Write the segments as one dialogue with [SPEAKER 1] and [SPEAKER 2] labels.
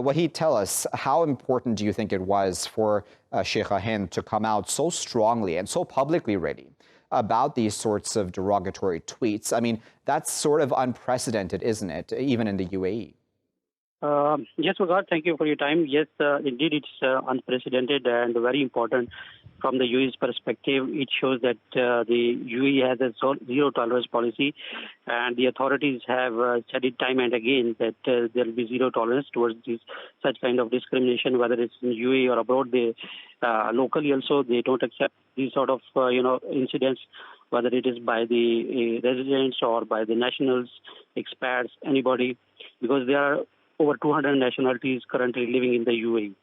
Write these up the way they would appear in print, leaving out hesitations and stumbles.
[SPEAKER 1] Wahid, tell us, how important do you think it was for Sheikh Hind to come out so strongly and so publicly, really, about these sorts of derogatory tweets? I mean, that's sort of unprecedented, isn't it, even in the UAE?
[SPEAKER 2] Yes, Wagad, thank you for your time. Yes, indeed, it's unprecedented and very important from the UAE's perspective. It shows that the UAE has a zero tolerance policy, and the authorities have said it time and again that there will be zero tolerance towards such kind of discrimination, whether it's in UAE or abroad. They locally also they don't accept these sort of incidents, whether it is by the residents or by the nationals, expats, anybody, because there are over 200 nationalities currently living in the UAE.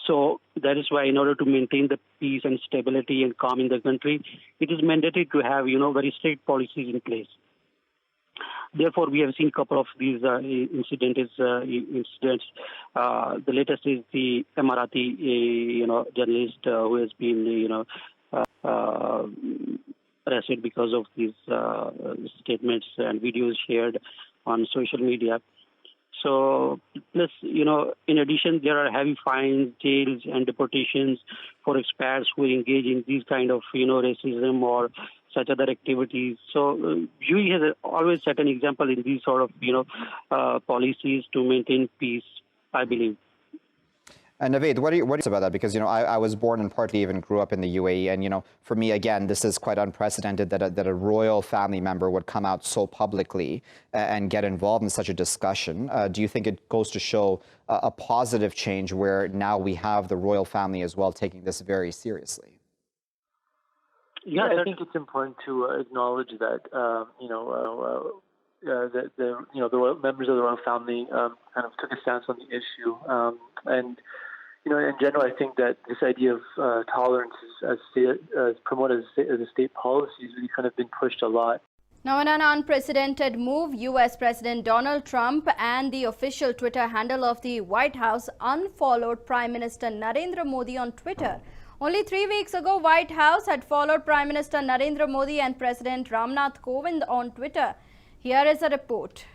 [SPEAKER 2] So that is why, in order to maintain the peace and stability and calm in the country, it is mandatory to have, very strict policies in place. Therefore, we have seen a couple of these incidents. The latest is the Emirati, journalist who has been, arrested because of these statements and videos shared on social media. So, plus, in addition, there are heavy fines, jails, and deportations for expats who engage in these kind of, racism or such other activities. So, UAE has always set an example in these sort of, policies to maintain peace, I believe.
[SPEAKER 1] And Naveed, what do you say about that? Because, I was born and partly even grew up in the UAE. And, for me, again, this is quite unprecedented that a royal family member would come out so publicly and get involved in such a discussion. Do you think it goes to show a positive change where now we have the royal family as well taking this very seriously?
[SPEAKER 3] Yeah, I think it's important to acknowledge that, the royal members of the royal family kind of took a stance on the issue. And in general, I think that this idea of tolerance as promoted as a state policy has really kind of been pushed a lot.
[SPEAKER 4] Now, in an unprecedented move, U.S. President Donald Trump and the official Twitter handle of the White House unfollowed Prime Minister Narendra Modi on Twitter. Only 3 weeks ago, White House had followed Prime Minister Narendra Modi and President Ramnath Kovind on Twitter. Here is a report.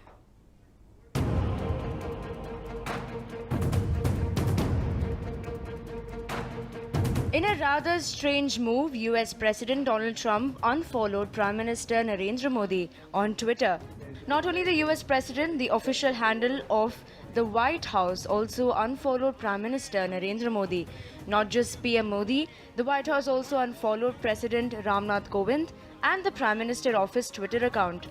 [SPEAKER 5] In a rather strange move, US President Donald Trump unfollowed Prime Minister Narendra Modi on Twitter. Not only the US President, the official handle of the White House also unfollowed Prime Minister Narendra Modi. Not just PM Modi, the White House also unfollowed President Ramnath Kovind and the Prime Minister office Twitter account.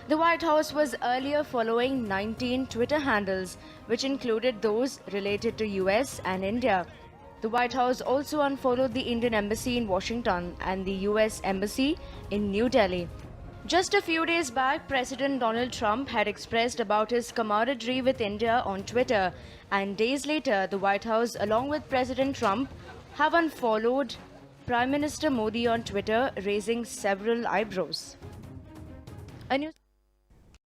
[SPEAKER 5] The White House was earlier following 19 Twitter handles, which included those related to US and India. The White House also unfollowed the Indian Embassy in Washington and the US Embassy in New Delhi. Just a few days back, President Donald Trump had expressed about his camaraderie with India on Twitter, and days later, the White House, along with President Trump, have unfollowed Prime Minister Modi on Twitter, raising several eyebrows. A news